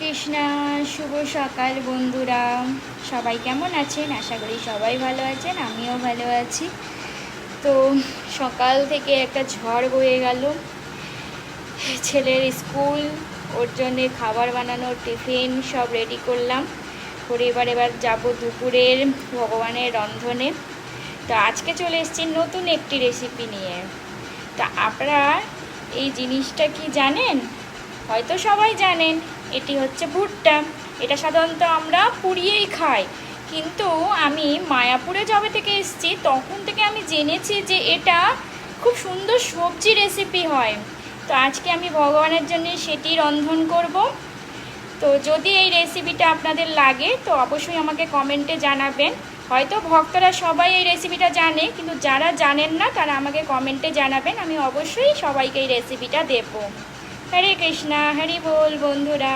কৃষ্ণা। শুভ সকাল বন্ধুরা, সবাই কেমন আছেন? আশা করি সবাই ভালো আছেন, আমিও ভালো আছি। তো সকাল থেকে একটা ঝড় বয়ে গেল। ছেলের স্কুল, ওর জন্যে খাবার বানানোর টিফিন সব রেডি করলাম করে এবার যাব দুপুরের ভগবানের রন্ধনে। তো আজকে চলে এসেছি নতুন একটি রেসিপি নিয়ে। তা আপনারা এই জিনিসটা কি জানেন? হয়তো সবাই জানেন, এটি হচ্ছে ভুট্টা। এটা সাধারণত আমরা পুড়িয়েই খাই, কিন্তু আমি মায়াপুরে যবে থেকে এসেছি তখন থেকে আমি জেনেছি যে এটা খুব সুন্দর সবজি রেসিপি হয়। তো আজকে আমি ভগবানের জন্য সেটি রন্ধন করব। তো যদি এই রেসিপিটা আপনাদের লাগে তো অবশ্যই আমাকে কমেন্টে জানাবেন। হয়তো ভক্তরা সবাই এই রেসিপিটা জানে, কিন্তু যারা জানেন না তারা আমাকে কমেন্টে জানাবেন, আমি অবশ্যই সবাইকে এই রেসিপিটা দেবো। হরে কৃষ্ণা, হরি বল বন্ধুরা।